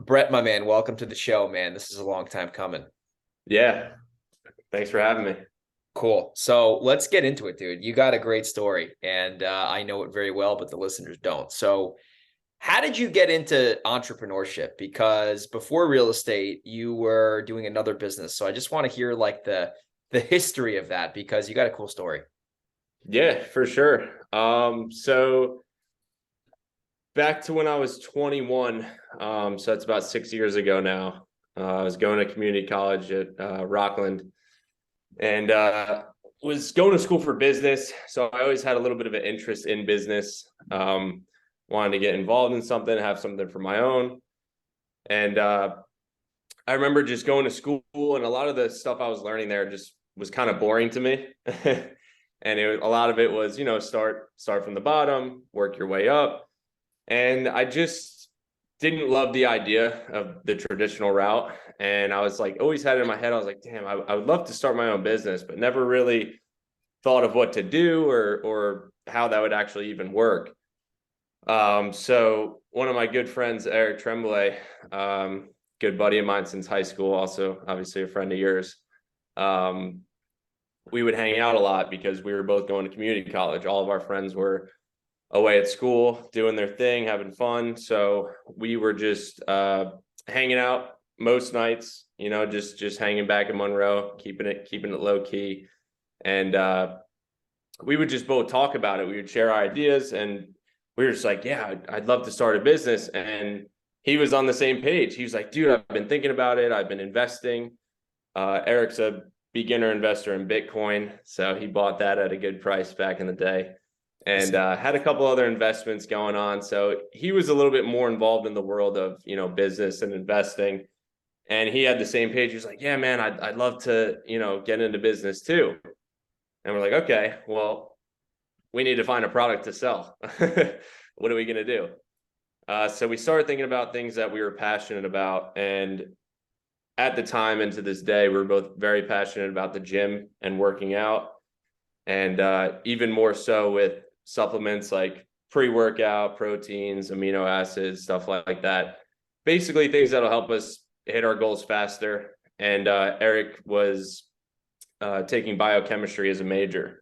Brett, my man, welcome to the show, man. This is a long time coming. Yeah. Thanks for having me. Cool. So let's get into it, dude. You got a great story, and I know it very well, but the listeners don't. So, how did you get into entrepreneurship? Because before real estate, you were doing another business. So I just want to hear like the history of that because you got a cool story. Yeah, for sure. So back to when I was 21, so that's about 6 years ago now. I was going to community college at Rockland and was going to school for business. So I always had a little bit of an interest in business. Wanted to get involved in something, have something for my own. And I remember just going to school, and a lot of the stuff I was learning there just was kind of boring to me. And a lot of it was, start from the bottom, work your way up. And I just didn't love the idea of the traditional route. And I was like, always had it in my head. I was like, damn, I would love to start my own business, but never really thought of what to do or how that would actually even work. So one of my good friends, Eric Tremblay, good buddy of mine since high school, also obviously a friend of yours. We would hang out a lot because we were both going to community college. All of our friends were away at school, doing their thing, having fun. So we were just hanging out most nights, just hanging back in Monroe, keeping it low key. And we would just both talk about it. We would share our ideas, and we were just like, yeah, I'd love to start a business. And he was on the same page. He was like, dude, I've been thinking about it. I've been investing. Eric's a beginner investor in Bitcoin. So he bought that at a good price back in the day, and had a couple other investments going on. So he was a little bit more involved in the world of, business and investing. And he had the same page. He was like, yeah, man, I'd love to, get into business too. And we're like, okay, well, we need to find a product to sell. What are we going to do? So we started thinking about things that we were passionate about. And at the time and to this day, we're both very passionate about the gym and working out. And even more so with supplements like pre-workout, proteins, amino acids, stuff like that. Basically things that'll help us hit our goals faster. And Eric was taking biochemistry as a major.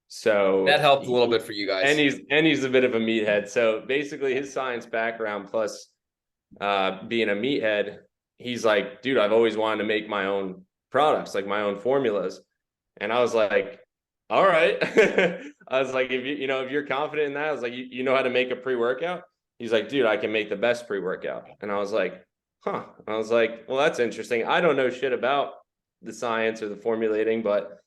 So That helped a little bit for you guys. And he's a bit of a meathead. So basically his science background plus being a meathead, he's like, dude, I've always wanted to make my own products, like my own formulas. And I was like, all right. I was like, if you're confident in that, I was like, you know how to make a pre-workout? He's like, dude, I can make the best pre-workout. And I was like, huh. I was like, well, that's interesting. I don't know shit about the science or the formulating, but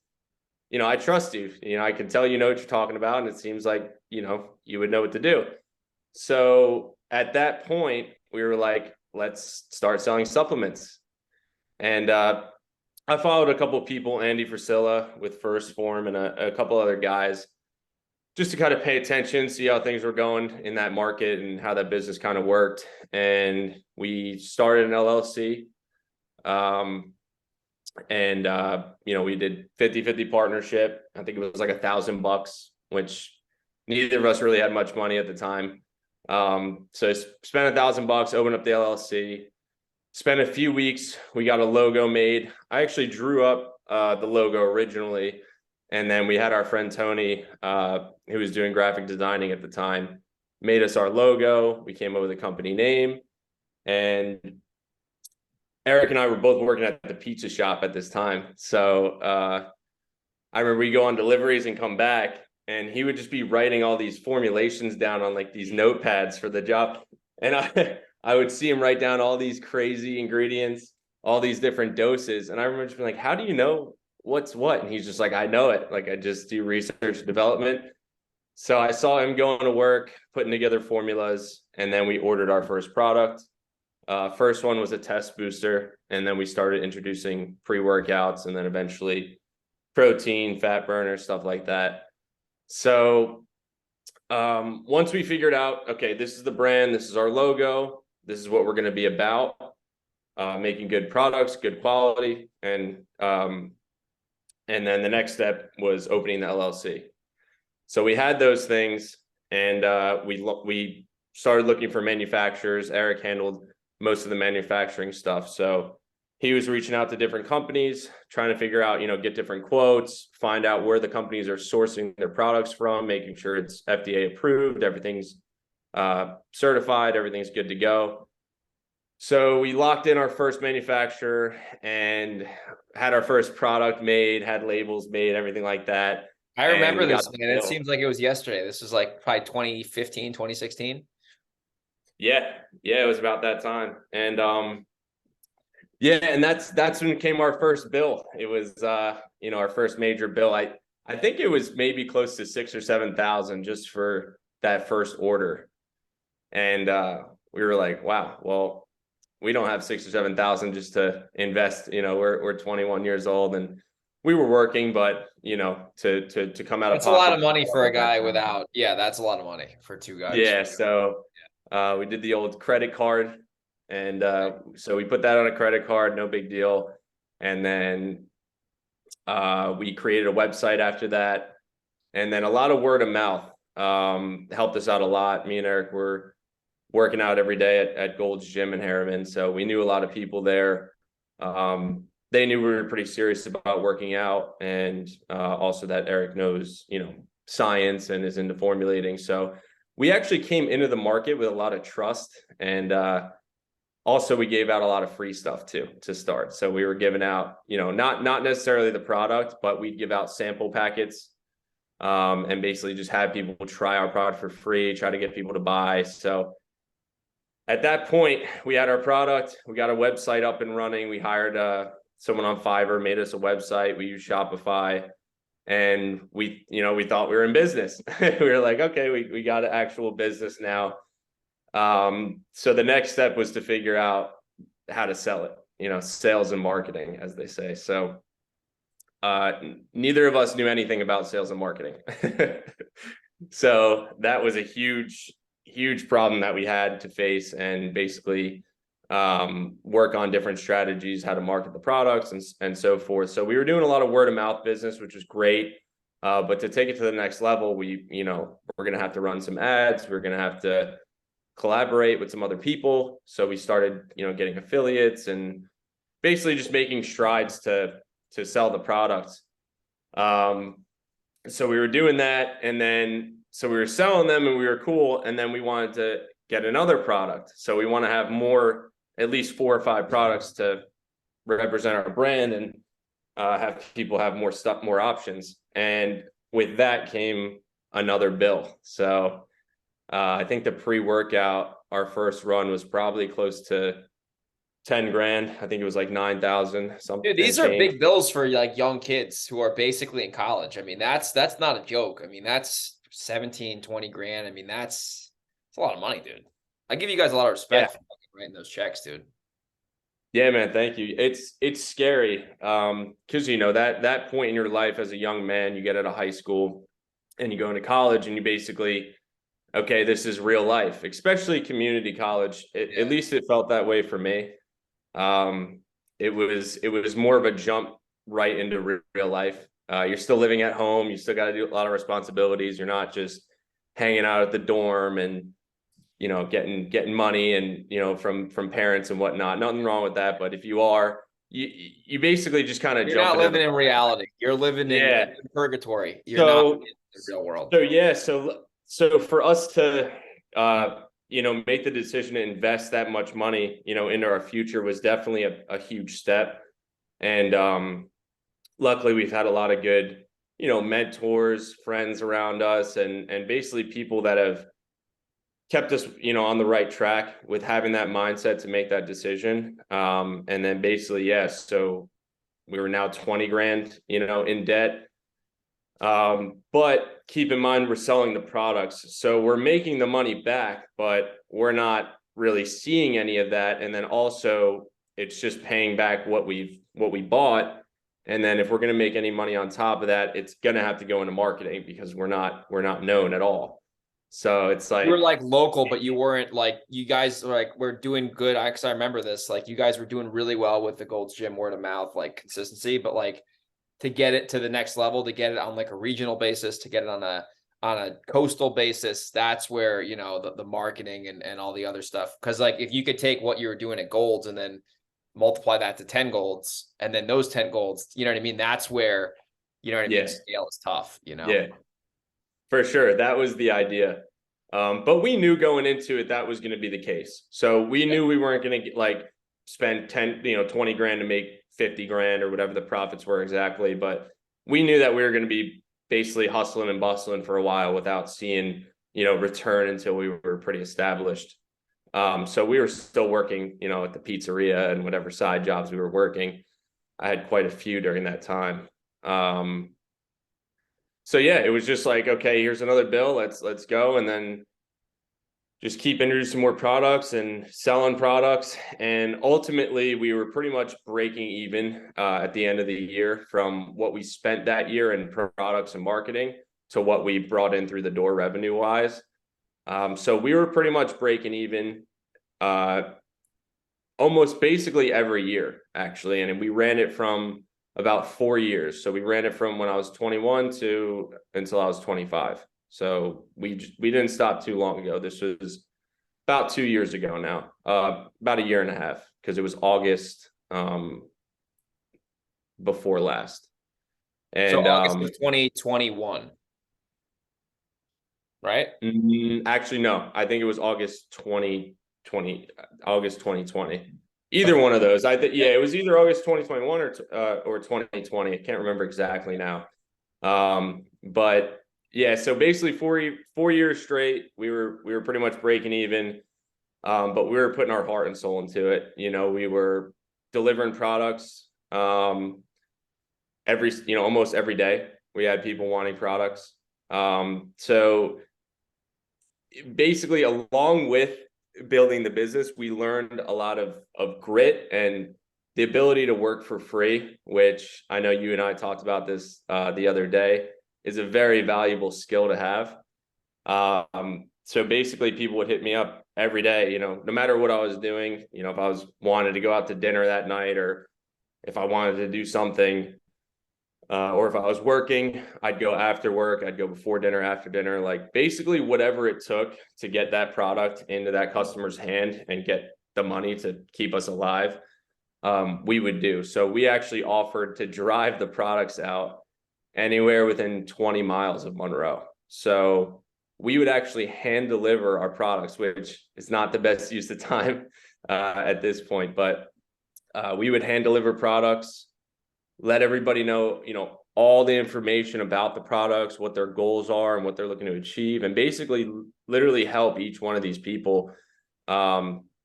I trust you. I can tell you know what you're talking about, and it seems like, you would know what to do. So at that point, we were like, let's start selling supplements. And I followed a couple of people, Andy Frisilla with First Form and a couple other guys, just to kind of pay attention, see how things were going in that market and how that business kind of worked. And we started an LLC. We did 50-50 partnership. I think it was like $1,000, which neither of us really had much money at the time. So I spent $1,000, opened up the LLC, spent a few weeks. We got a logo made. I actually drew up the logo originally. And then we had our friend Tony, who was doing graphic designing at the time, made us our logo. We came up with a company name. And Eric and I were both working at the pizza shop at this time. So I remember we go on deliveries and come back, and he would just be writing all these formulations down on like these notepads for the job. And I would see him write down all these crazy ingredients, all these different doses. And I remember just being like, how do you know what's what? And he's just like, I know it. Like, I just do research development. So I saw him going to work, putting together formulas, and then we ordered our first product. First one was a test booster, and then we started introducing pre-workouts, and then eventually protein, fat burners, stuff like that. So once we figured out, okay, this is the brand, this is our logo, this is what we're going to be about, making good products, good quality, and then the next step was opening the LLC. So we had those things, and we started looking for manufacturers. Eric handled most of the manufacturing stuff. So he was reaching out to different companies, trying to figure out, get different quotes, find out where the companies are sourcing their products from, making sure it's FDA approved, everything's certified, everything's good to go. So we locked in our first manufacturer and had our first product made, had labels made, everything like that. I remember this, man. It seems like it was yesterday. This was like probably 2015, 2016. Yeah. Yeah. It was about that time. And, yeah. And that's when came our first bill. It was, our first major bill. I think it was maybe close to 6,000 or 7,000 just for that first order. And, we were like, wow, well, we don't have 6,000 or 7,000 just to invest. We're 21 years old and we were working, but to come out that's of a lot of money for a guy without. Yeah, that's a lot of money for two guys. Yeah, so we did the old credit card, and so we put that on a credit card, no big deal, and then we created a website after that, and then a lot of word of mouth helped us out a lot. Me and Eric were working out every day at Gold's Gym in Harriman. So we knew a lot of people there. They knew we were pretty serious about working out, and also that Eric knows, science and is into formulating. So we actually came into the market with a lot of trust, and also we gave out a lot of free stuff too to start. So we were giving out, not necessarily the product, but we'd give out sample packets, and basically just have people try our product for free, try to get people to buy. So at that point, we had our product, we got a website up and running. We hired someone on Fiverr, made us a website. We used Shopify, and we thought we were in business. We were like, okay, we got an actual business now. So the next step was to figure out how to sell it, sales and marketing, as they say. So neither of us knew anything about sales and marketing. So that was a huge problem that we had to face, and basically work on different strategies, how to market the products and so forth. So we were doing a lot of word of mouth business, which was great. But to take it to the next level, we're going to have to run some ads. We're going to have to collaborate with some other people. So we started, getting affiliates and basically just making strides to sell the products. So we were doing that, and then so we were selling them and we were cool. And then we wanted to get another product. So we want to have at least 4 or 5 products to represent our brand and have people have more stuff, more options. And with that came another bill. So I think the pre-workout, our first run was probably close to 10 grand. I think it was like 9,000 something. Dude, these are big bills for like young kids who are basically in college. I mean, that's not a joke. I mean, that's 17, 20 grand. I mean, that's a lot of money, dude. I give you guys a lot of respect for writing those checks, dude. Yeah, man. Thank you. It's scary. Cause that point in your life as a young man, you get out of high school and you go into college and you basically, okay, this is real life, especially community college. At least it felt that way for me. It was more of a jump right into real life. You're still living at home. You still got to do a lot of responsibilities. You're not just hanging out at the dorm and, getting money and, from parents and whatnot. Nothing wrong with that. But if you are, you basically just kind of You're not living in reality. You're living in purgatory. You're not in the real world. So, yeah. So for us to, make the decision to invest that much money, into our future was definitely a huge step. And, luckily we've had a lot of good, mentors, friends around us, and basically people that have kept us, on the right track with having that mindset to make that decision. And then basically, so we were now 20 grand, in debt. But keep in mind, we're selling the products. So we're making the money back, but we're not really seeing any of that. And then also it's just paying back what we bought. And then if we're going to make any money on top of that, it's going to have to go into marketing because we're not known at all. So it's like, you were like local, but you weren't like, you guys were doing good. Cause I remember this, like you guys were doing really well with the Gold's Gym word of mouth, like consistency, but like to get it to the next level, to get it on like a regional basis, to get it on a on a coastal basis, that's where, you know, the marketing and all the other stuff. Cause like if you could take what you were doing at Golds and then multiply that to 10 Golds and then those 10 Golds, you know what I mean? That's where, you know what I mean? Yeah. Scale is tough, you know? Yeah, for sure. That was the idea. But we knew going into it, that was going to be the case. So we knew we weren't going to like spend 10, 20 grand to make 50 grand or whatever the profits were exactly. But we knew that we were going to be basically hustling and bustling for a while without seeing, return until we were pretty established. So we were still working, at the pizzeria and whatever side jobs we were working. I had quite a few during that time. So yeah, it was just like, okay, here's another bill. Let's go. And then just keep introducing more products and selling products. And ultimately we were pretty much breaking even at the end of the year from what we spent that year in products and marketing to what we brought in through the door revenue wise. So we were pretty much breaking even almost basically every year, actually. And we ran it from about 4 years. So we ran it from when I was 21 until I was 25. So we didn't stop too long ago. This was about 2 years ago now, about a year and a half, because it was August before last. And so August of 2021, right? Actually, no, I think it was August 2020. Either one of those. It was either August 2021 or 2020. I can't remember exactly now. But yeah, so basically 4 years straight, we were pretty much breaking even. But we were putting our heart and soul into it. We were delivering products almost every day. We had people wanting products. So basically, along with building the business, we learned a lot of grit and the ability to work for free, which I know you and I talked about this the other day, is a very valuable skill to have. So basically people would hit me up every day, no matter what I was doing, if I was wanted to go out to dinner that night, or if I wanted to do something, or if I was working, I'd go after work, I'd go before dinner, after dinner, like basically whatever it took to get that product into that customer's hand and get the money to keep us alive, we would do. So we actually offered to drive the products out anywhere within 20 miles of Monroe. So we would actually hand deliver our products, which is not the best use of time at this point, but we would hand deliver products, let everybody know, all the information about the products, what their goals are and what they're looking to achieve, and basically literally help each one of these people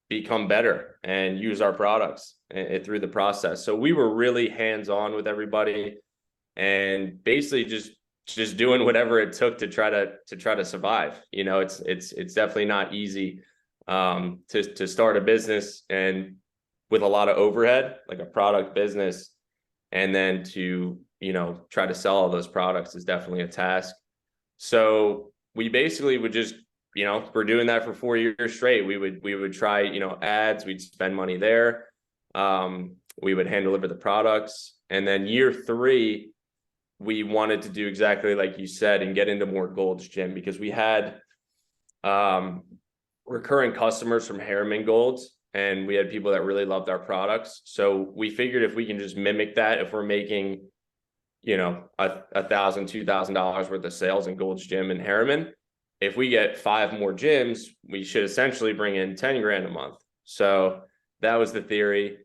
become better and use our products through the process. So we were really hands-on with everybody and basically just doing whatever it took to try to survive. It's definitely not easy to start a business and with a lot of overhead, like a product business, and then to try to sell all those products is definitely a task. So we basically would just we're doing that for 4 years straight. We would try ads, we'd spend money there, we would hand deliver the products, and then year 3 we wanted to do exactly like you said and get into more Gold's Gym, because we had recurring customers from Harriman Gold's, and we had people that really loved our products. So we figured if we can just mimic that, if we're making $1,000-$2,000 worth of sales in Gold's Gym and Harriman, if we get 5 more gyms, we should essentially bring in 10 grand a month. So that was the theory.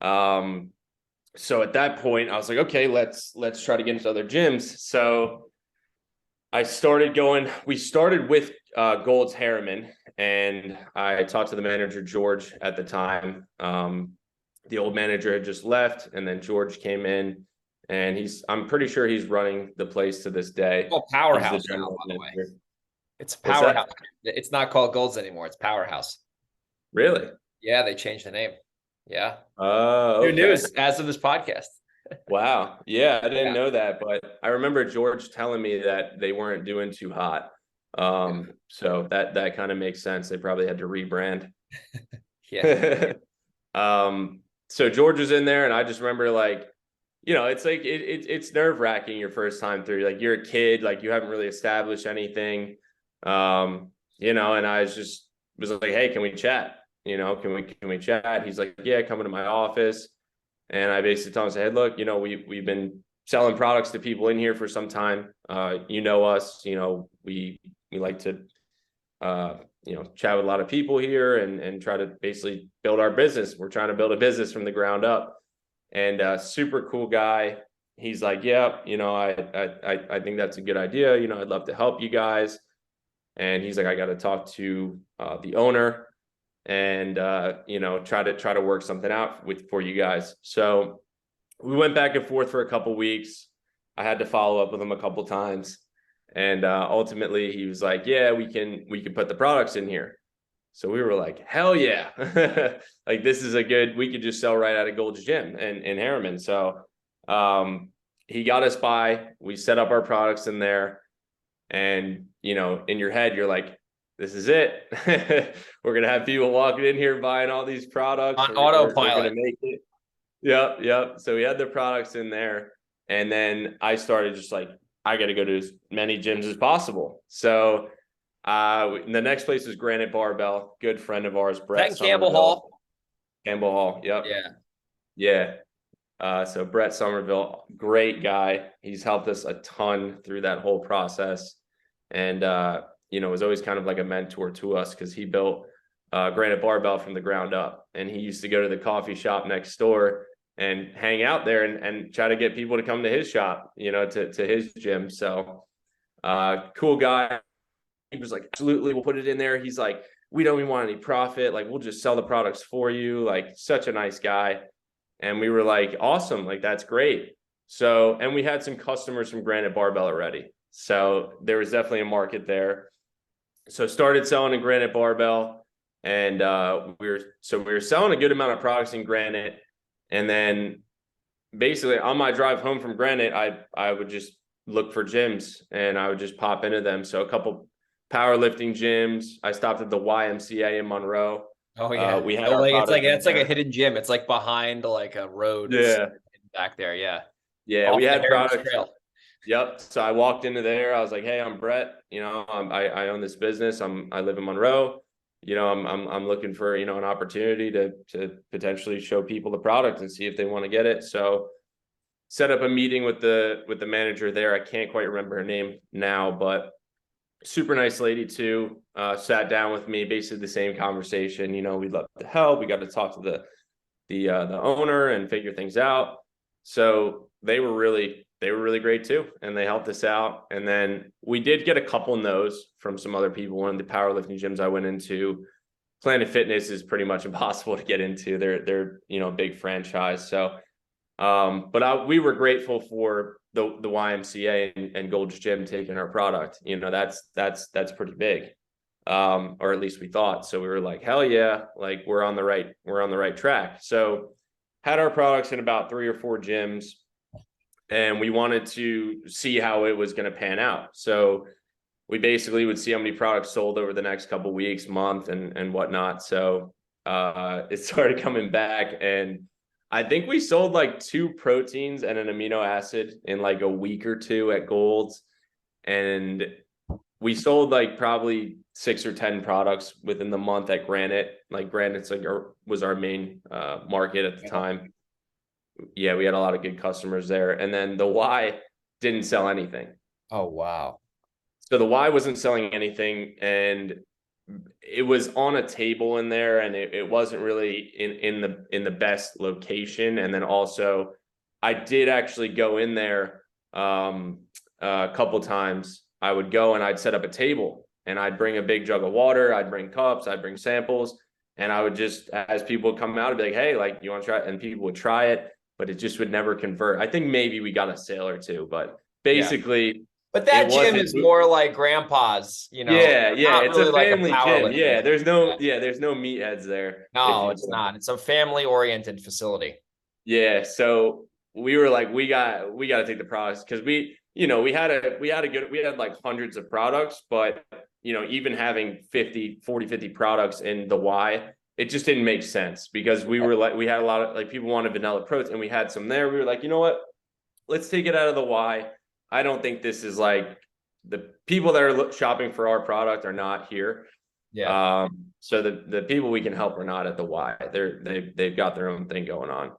So at that point I was like, okay, let's try to get into other gyms. So we started with Gold's Harriman, and I talked to the manager, George, at the time. The old manager had just left, and then George came in, and I'm pretty sure he's running the place to this day. Oh, Powerhouse now, by the way. It's Powerhouse. It's not called Gold's anymore. It's Powerhouse. Really? Yeah, they changed the name. Yeah. Oh, New news as of this podcast. Wow. Yeah, I didn't know that, but I remember George telling me that they weren't doing too hot. So that kind of makes sense. They probably had to rebrand. Yeah. So George was in there, and I just remember like it's like it's nerve wracking your first time through. Like you're a kid, like you haven't really established anything, and I was like, hey, can we chat? Can we chat? He's like, yeah, come into my office. And I basically told him, I said, hey, look, we've been selling products to people in here for some time. Us, we like to chat with a lot of people here and try to basically build our business. We're trying to build a business from the ground up. And super cool guy. He's like, yeah, I think that's a good idea. I'd love to help you guys. And he's like, I got to talk to the owner and try to work something out for you guys. So we went back and forth for a couple weeks. I had to follow up with him a couple times. And ultimately he was like, yeah, we can put the products in here. So we were like, hell yeah. Like this is we could just sell right out of Gold's Gym in Harriman. So he got us by, we set up our products in there. And, in your head, you're like, this is it. We're going to have people walking in here buying all these products. On autopilot. We're going to make it. Yep. So we had the products in there. And then I started just like, I got to go to as many gyms as possible. So the next place is Granite Barbell. Good friend of ours, Brett. Campbell Hall. Campbell Hall. Yep. Yeah. So Brett Somerville, great guy. He's helped us a ton through that whole process. And, was always kind of like a mentor to us because he built Granite Barbell from the ground up. And he used to go to the coffee shop next door and hang out there and try to get people to come to his shop, to his gym. So cool guy. He was like, absolutely, we'll put it in there. He's like, we don't even want any profit. Like, we'll just sell the products for you. Like, such a nice guy. And we were like, awesome. Like, that's great. So, and we had some customers from Granite Barbell already. So there was definitely a market there. So started selling in Granite Barbell. And we were selling a good amount of products in Granite. And then basically on my drive home from Granite, I would just look for gyms and I would just pop into them. So a couple powerlifting gyms. I stopped at the YMCA in Monroe. Oh yeah, we had it's like a hidden gym. It's like behind like a road. Yeah, back there. Yeah, we had products. Trail. Yep. So I walked into there. I was like, "Hey, I'm Brett. I own this business. I live in Monroe. I'm looking for an opportunity to potentially show people the product and see if they want to get it." So set up a meeting with the manager there. I can't quite remember her name now, but super nice lady too. Sat down with me, basically the same conversation. We'd love to help. We got to talk to the owner and figure things out. So they were really great too, and they helped us out. And then we did get a couple no's from some other people. One of the powerlifting gyms I went into, Planet Fitness, is pretty much impossible to get into. They're a big franchise. So, but we were grateful for the YMCA and Gold's Gym taking our product. That's pretty big, or at least we thought. So we were like, hell yeah, like we're on the right track. So had our products in about 3 or 4 gyms, and we wanted to see how it was going to pan out. So we basically would see how many products sold over the next couple of weeks, month, and whatnot. So it started coming back, and I think we sold like 2 proteins and an amino acid in like a week or 2 at Gold's. And we sold like probably 6 or 10 products within the month at Granite. Like Granite's was our main market at the time. Yeah, we had a lot of good customers there. And then the Y didn't sell anything. Oh, wow. So the Y wasn't selling anything, and it was on a table in there, and it wasn't really in the best location. And then also I did actually go in there a couple times. I would go and I'd set up a table, and I'd bring a big jug of water, I'd bring cups, I'd bring samples, and I would just, as people would come out, I'd be like, hey, like, you want to try it? And people would try it, but it just would never convert. I think maybe we got a sale or 2, but basically. Yeah. But that gym is more like grandpa's, Yeah, it's really a family gym. Yeah, there's no meatheads there. No, it's not. It's a family-oriented facility. Yeah, so we were like, we got to take the products, because we had like hundreds of products, but even having 50 products in the Y, it just didn't make sense because we had a lot of like people wanted vanilla protein and we had some there. We were like, you know what? Let's take it out of the Y. I don't think this is like the people that are shopping for our product are not here. Yeah. So the people we can help are not at the Y. They've got their own thing going on.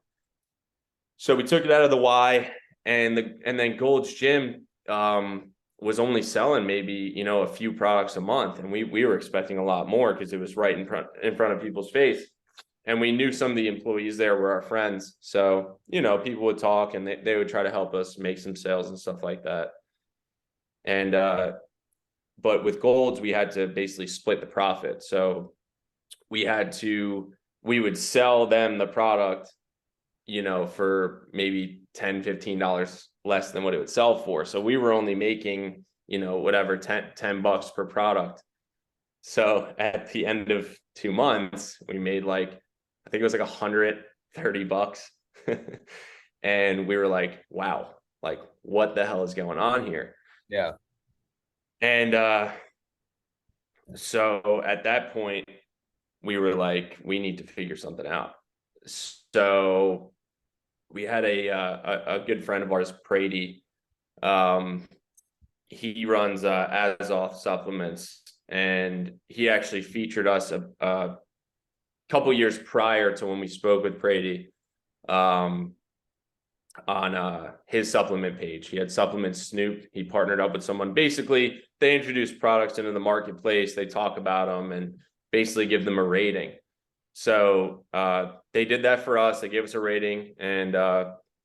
So we took it out of the Y, and then Gold's Gym was only selling maybe, you know, a few products a month, and we were expecting a lot more because it was right in front of people's face. And we knew some of the employees there were our friends. So, you know, people would talk and they would try to help us make some sales and stuff like that. And but with Gold's, we had to basically split the profit. So we would sell them the product, you know, for maybe $10, $15 less than what it would sell for. So we were only making, you know, whatever, $10 per product. So at the end of 2 months, we made like, I think it was like $130. And we were like, wow, like what the hell is going on here? Yeah. And so at that point, we were like, we need to figure something out. So we had a good friend of ours, Brady. He runs Azoth supplements, and he actually featured us a couple years prior to when we spoke with Brady on his supplement page. He had Supplement Snoop. He partnered up with someone. Basically, they introduce products into the marketplace. They talk about them and basically give them a rating. So they did that for us. They gave us a rating, and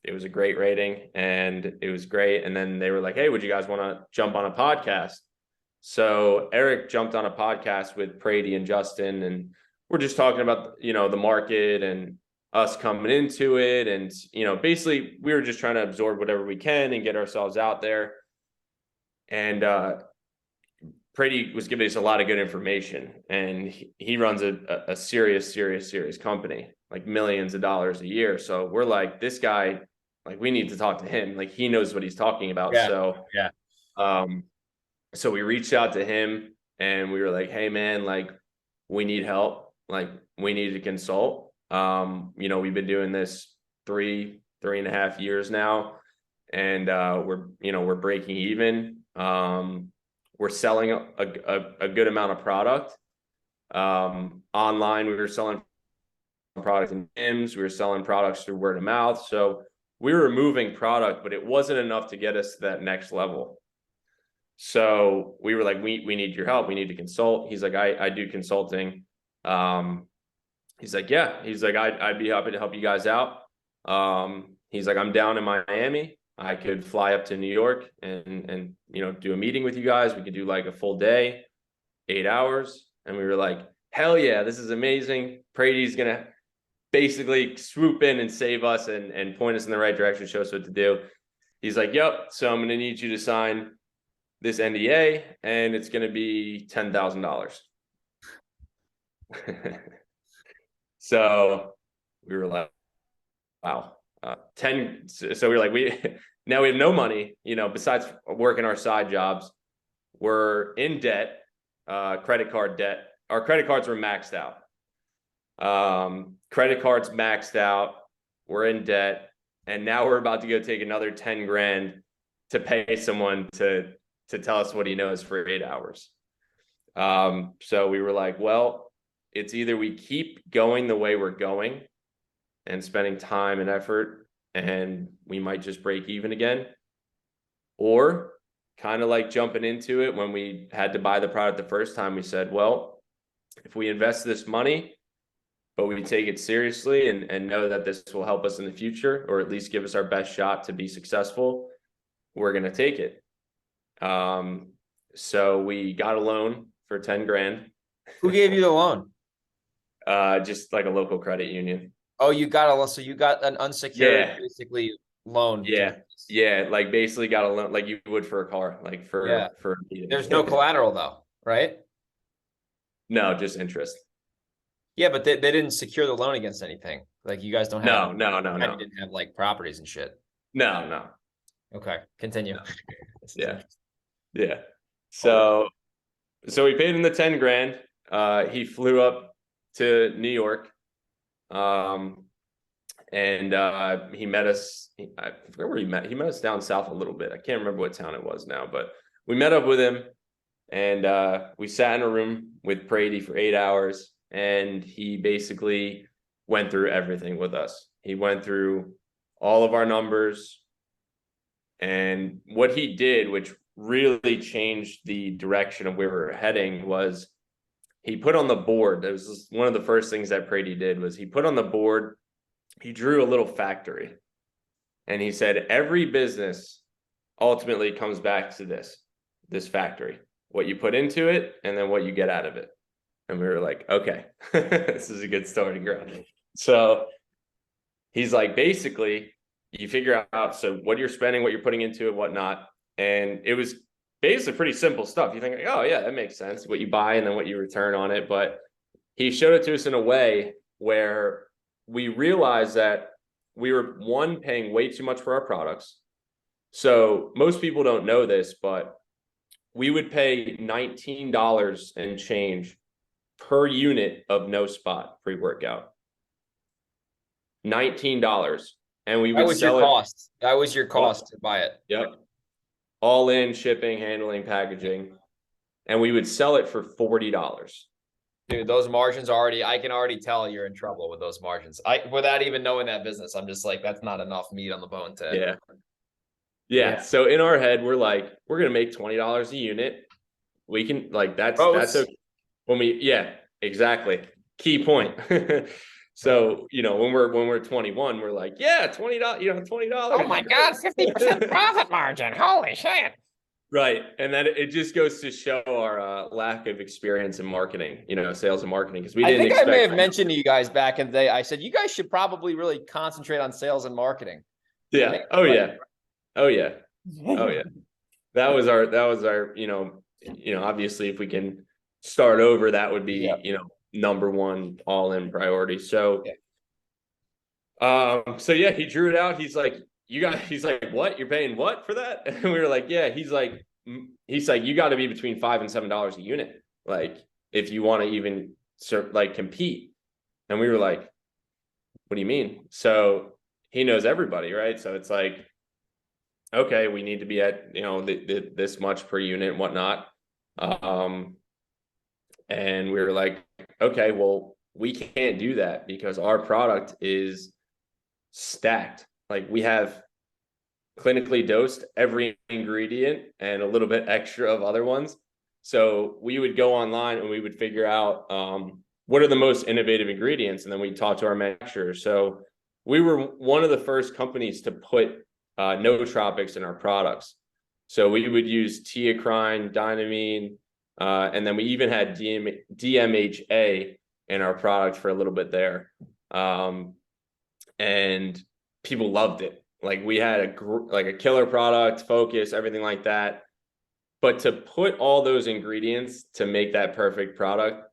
it was a great rating, and it was great. And then they were like, hey, would you guys want to jump on a podcast? So Eric jumped on a podcast with Brady and Justin, and we're just talking about, you know, the market and us coming into it. And, you know, basically we were just trying to absorb whatever we can and get ourselves out there. And Brady was giving us a lot of good information, and he runs a serious company, like millions of dollars a year. So we're like, this guy, like, we need to talk to him. Like, he knows what he's talking about. Yeah. So, so we reached out to him and we were like, hey man, like, we need help. Like, we need to consult. You know, we've been doing this three and a half years now, and we're breaking even. We're selling a good amount of product. Online, we were selling products in gyms. We were selling products through word of mouth. So we were moving product, but it wasn't enough to get us to that next level. So we were like, we need your help. We need to consult. He's like, I do consulting. He's like, yeah. He's like, I'd be happy to help you guys out. He's like, I'm down in Miami. I could fly up to New York and you know, do a meeting with you guys. We could do like a full day, 8 hours. And we were like, hell yeah, this is amazing. Brady's gonna basically swoop in and save us and point us in the right direction, show us what to do. He's like, yep. So I'm gonna need you to sign this NDA, and it's gonna be $10,000. So we were like, wow. 10. So we were like, now we have no money, you know, besides working our side jobs. We're in debt, credit card debt. Our credit cards were maxed out. Credit cards maxed out. We're in debt. And now we're about to go take another 10 grand to pay someone to tell us what he knows for 8 hours. So we were like, well, it's either we keep going the way we're going and spending time and effort, and we might just break even again, or kind of like jumping into it when we had to buy the product the first time, we said, well, if we invest this money, but we take it seriously and know that this will help us in the future, or at least give us our best shot to be successful, we're going to take it. So we got a loan for 10 grand. Who gave you the loan? Just like a local credit union. Oh, you got an unsecured, basically loan. Yeah. Like basically got a loan, like you would for a car, like for There's no collateral though, right? No, just interest. Yeah, but they didn't secure the loan against anything. Like, you guys don't have. No. You didn't have like properties and shit. No. Okay, continue. No. Yeah. So we paid him the 10 grand. He flew up to New York. And he met us. I forget where he met. He met us down south a little bit. I can't remember what town it was now, but we met up with him, and we sat in a room with Brady for 8 hours, and he basically went through everything with us. He went through all of our numbers, and what he did, which really changed the direction of where we were heading, was he put on the board. It was one of the first things that Brady did was he put on the board. He drew a little factory, and he said, every business ultimately comes back to this factory, what you put into it and then what you get out of it. And we were like, okay, this is a good starting ground. So he's like, basically you figure out, so what you're spending, what you're putting into it, whatnot. And it was basically pretty simple stuff. You think, like, oh yeah, that makes sense. What you buy and then what you return on it. But he showed it to us in a way where we realized that we were, one, paying way too much for our products. So most people don't know this, but we would pay $19 and change per unit of No Spot pre-workout. $19. And we would sell it. Cost. That was your cost to buy it. Yep. All in shipping, handling, packaging. And we would sell it for $40. Dude, those margins I can already tell you're in trouble with those margins. Without even knowing that business, I'm just like, that's not enough meat on the bone to. Yeah. So in our head, we're like, we're going to make $20 a unit. We can, like, that's okay. Exactly. Key point. So, when we're 21, we're like, yeah, $20, $20. Oh my God, 50% profit margin. Holy shit. Right. And then it just goes to show our lack of experience in marketing, sales and marketing. Because I may have mentioned to you guys back in the day, I said, you guys should probably really concentrate on sales and marketing. Yeah. Oh yeah. That was our, obviously if we can start over, that would be, number one all in priority. So, he drew it out. He's like, he's like, what? You're paying what for that? And we were like, yeah. He's like, you got to be between $5 and $7 a unit. Like, if you want to even compete. And we were like, what do you mean? So he knows everybody, right? So it's like, okay, we need to be at, this much per unit and whatnot. And we were like, okay, well, we can't do that because our product is stacked. Like, we have clinically dosed every ingredient and a little bit extra of other ones. So we would go online and we would figure out what are the most innovative ingredients. And then we'd talk to our manufacturer. So we were one of the first companies to put nootropics in our products. So we would use teacrine, dynamine, and then we even had DMHA in our product for a little bit there. And people loved it. Like, we had a killer product, focus, everything like that. But to put all those ingredients to make that perfect product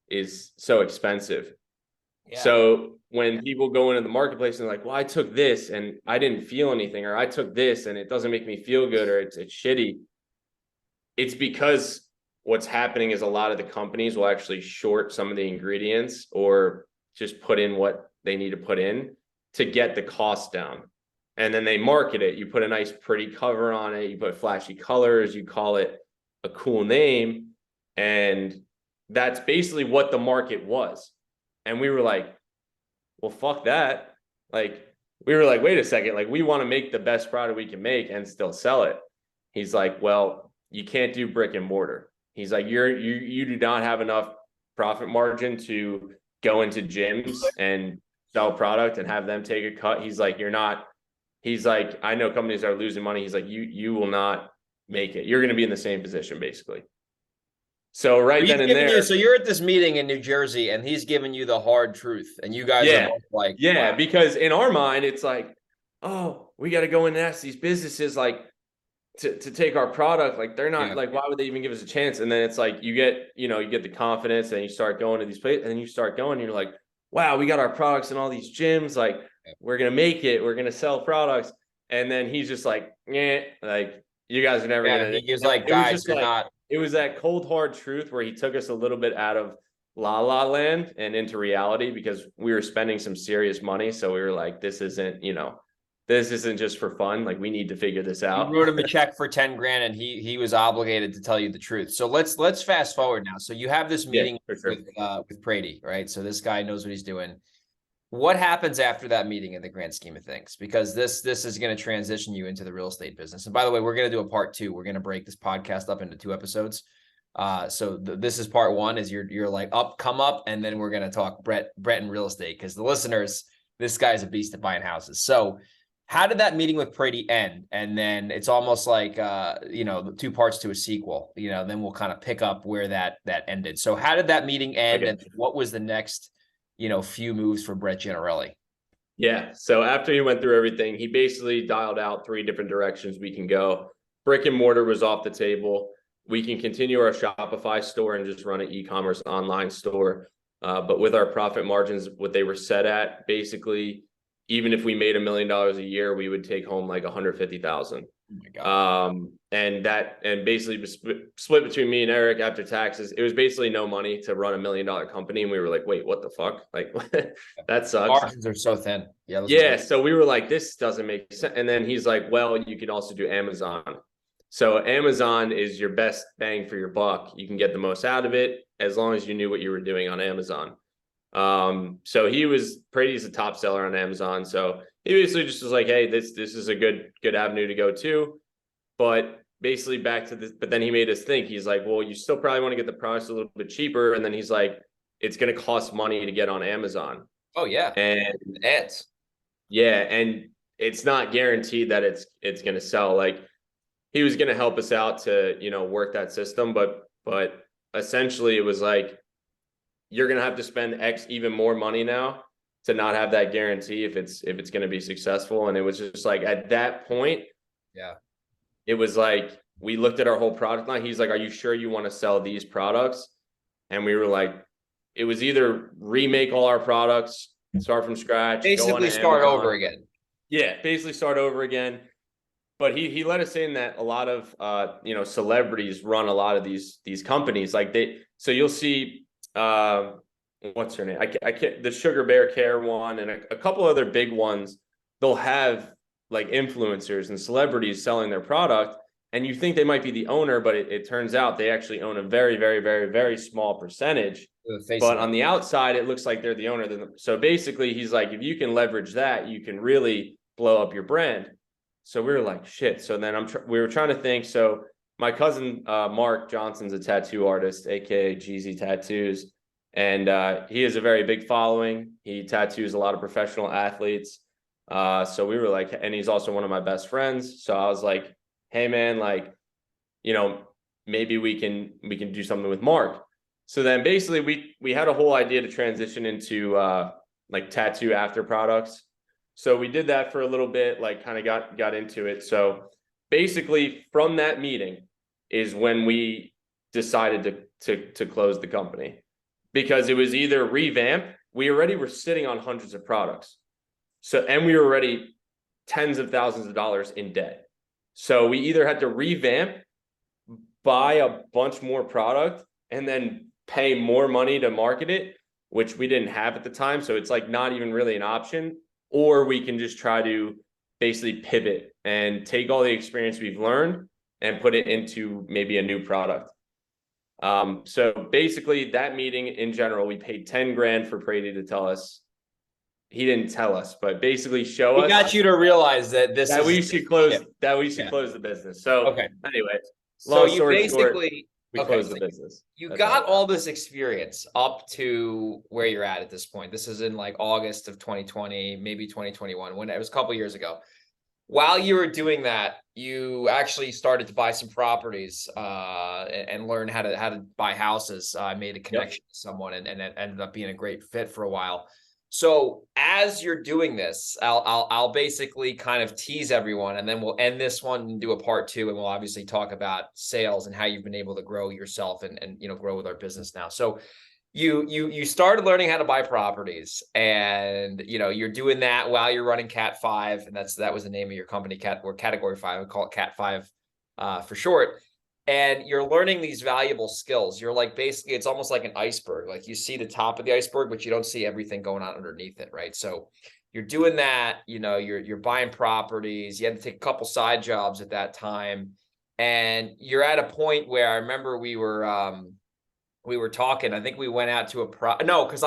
is so expensive. Yeah. So when people go into the marketplace and like, well, I took this and I didn't feel anything, or I took this and it doesn't make me feel good, or it's shitty. It's because what's happening is a lot of the companies will actually short some of the ingredients or just put in what they need to put in to get the cost down. And then they market it. You put a nice pretty cover on it. You put flashy colors. You call it a cool name. And that's basically what the market was. And we were like, well, fuck that. Like, we were like, wait a second. Like, we want to make the best product we can make and still sell it. He's like, well, you can't do brick and mortar. He's like, you do not have enough profit margin to go into gyms and sell product and have them take a cut. He's like, he's like, I know companies are losing money. He's like, you will not make it. You're going to be in the same position, basically. So then and there. So you're at this meeting in New Jersey and he's giving you the hard truth. And you guys are both like, wow. Because in our mind, it's like, oh, we got to go and ask these businesses like to take our product. Like, they're not like, why would they even give us a chance? And then it's like, you get the confidence and you start going to these places and then you start going and you're like, wow, we got our products in all these gyms. Like, we're going to make it. We're going to sell products. And then he's just like, like, you guys are never going to. He was like, guys, you're not. It was that cold, hard truth where he took us a little bit out of la la land and into reality, because we were spending some serious money. So we were like, this isn't just for fun. Like, we need to figure this You out. wrote him a check for 10 grand and he was obligated to tell you the truth. So let's fast forward now. So you have this Yeah, meeting for sure. with Brady, right? So this guy knows what he's doing. What happens after that meeting in the grand scheme of things? Because this is going to transition you into the real estate business. And by the way, we're going to do a part 2. We're going to break this podcast up into 2 episodes. So this is part 1, is you're like come up, and then we're going to talk Brett and real estate, because the listeners, this guy's a beast at buying houses. So how did that meeting with Brady end? And then it's almost like, 2 parts to a sequel, then we'll kind of pick up where that ended. So how did that meeting end? Okay. And what was the next, few moves for Brett Gennarelli? Yeah. So after he went through everything, he basically dialed out 3 different directions we can go. Brick and mortar was off the table. We can continue our Shopify store and just run an e-commerce online store. But with our profit margins, what they were set at, basically, even if we made $1 million a year, we would take home like 150,000. Oh my God. And basically split between me and Eric after taxes. It was basically no money to run $1 million company. And we were like, wait, what the fuck? Like, that sucks. Margins are so thin. Yeah. So we were like, this doesn't make sense. And then he's like, well, you can also do Amazon. So Amazon is your best bang for your buck. You can get the most out of it as long as you knew what you were doing on Amazon. So Brady's a top seller on Amazon. So he basically just was like, hey, this is a good avenue to go to. But basically back to this, but then he made us think. He's like, well, you still probably want to get the products a little bit cheaper. And then he's like, it's going to cost money to get on Amazon. Oh yeah. And ads. Yeah. And it's not guaranteed that it's going to sell. Like, he was going to help us out to, work that system. But essentially it was like, you're going to have to spend X even more money now to not have that guarantee if it's going to be successful. And it was just like, at that point, yeah, it was like, we looked at our whole product line. He's like, are you sure you want to sell these products? And we were like, it was either remake all our products, start from scratch, basically start over again. Yeah, basically start over again. But he let us in that a lot of celebrities run a lot of these companies. Like, so you'll see what's her name? I can't, the Sugar Bear Care one and a couple other big ones. They'll have like influencers and celebrities selling their product, and you think they might be the owner, but it turns out they actually own a very, very, very, very small percentage. But on the outside, it looks like they're the owner. So basically, he's like, if you can leverage that, you can really blow up your brand. So we were like, shit. So then we were trying to think. So my cousin, Mark Johnson's a tattoo artist, AKA Jeezy Tattoos. And he has a very big following. He tattoos a lot of professional athletes. So we were like, and he's also one of my best friends. So I was like, hey man, like, maybe we can do something with Mark. So then basically we had a whole idea to transition into like tattoo after products. So we did that for a little bit, like kind of got into it. So basically from that meeting is when we decided to close the company, because it was either revamp. We already were sitting on hundreds of products. So, and we were already tens of thousands of dollars in debt. So we either had to revamp, buy a bunch more product, and then pay more money to market it, which we didn't have at the time. So it's like not even really an option. Or we can just try to basically pivot and take all the experience we've learned and put it into maybe a new product. So basically that meeting in general, we paid 10 grand for Brady to tell us. He didn't tell us, but basically show us. He got you to realize that we should close the business. So okay. Anyway, so you basically closed the business. You got all this experience up to where you're at this point. This is in like August of 2020, maybe 2021, when it was a couple years ago. While you were doing that, you actually started to buy some properties and learn how to buy houses. I made a connection to someone and it ended up being a great fit for a while. So as you're doing this, I'll basically kind of tease everyone, and then we'll end this one and do a part 2, and we'll obviously talk about sales and how you've been able to grow yourself and grow with our business now. So you started learning how to buy properties, and you're doing that while you're running Cat 5, and that was the name of your company, Category 5. We call it Cat 5 for short. and you're learning these valuable skills. You're like, basically, it's almost like an iceberg. Like you see the top of the iceberg, but you don't see everything going on underneath it, right? So you're doing that, you're buying properties. You had to take a couple side jobs at that time. And you're at a point where I remember we were talking. I think we went out to because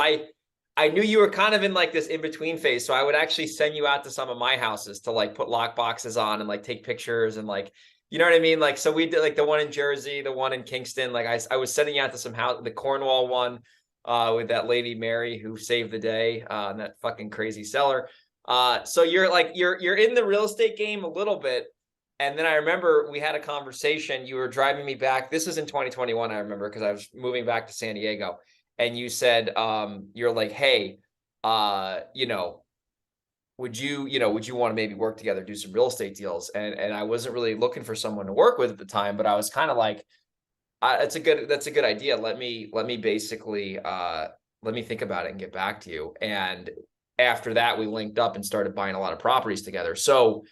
I knew you were kind of in like this in-between phase. So I would actually send you out to some of my houses to like put lock boxes on and like take pictures and like, you know what I mean? Like, so we did like the one in Jersey, the one in Kingston. Like I was sending you out to some house, the Cornwall one, with that lady, Mary, who saved the day, and that fucking crazy seller. So you're like, you're in the real estate game a little bit. And then I remember we had a conversation. You were driving me back. This was in 2021. I remember, because I was moving back to San Diego. And you said, you're like, hey, would you want to maybe work together, do some real estate deals? And I wasn't really looking for someone to work with at the time, but I was kind of like, that's a good idea. Let me basically, let me think about it and get back to you. And after that, we linked up and started buying a lot of properties together. So,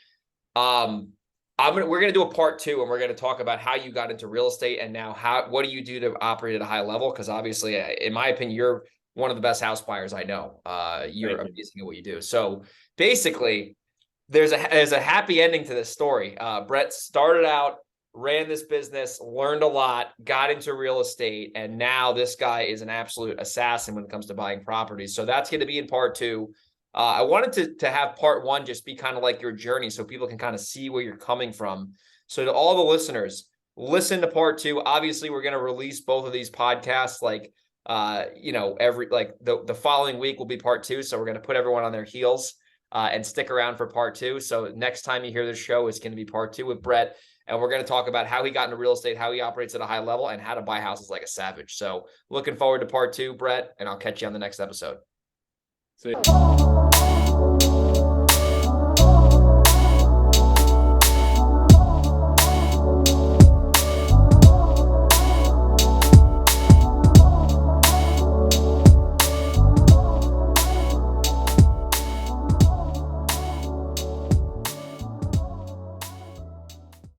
we're going to do a part 2, and we're going to talk about how you got into real estate and now what do you do to operate at a high level? Because obviously, in my opinion, you're one of the best house buyers I know. You're amazing at what you do. So basically, there's a happy ending to this story. Brett started out, ran this business, learned a lot, got into real estate, and now this guy is an absolute assassin when it comes to buying properties. So that's going to be in part 2. I wanted to have part 1 just be kind of like your journey so people can kind of see where you're coming from. So to all the listeners, listen to part 2. Obviously, we're going to release both of these podcasts like, every, like the following week will be part 2. So we're going to put everyone on their heels and stick around for part 2. So next time you hear this show is going to be part 2 with Brett. And we're going to talk about how he got into real estate, how he operates at a high level, and how to buy houses like a savage. So looking forward to part 2, Brett, and I'll catch you on the next episode. See you.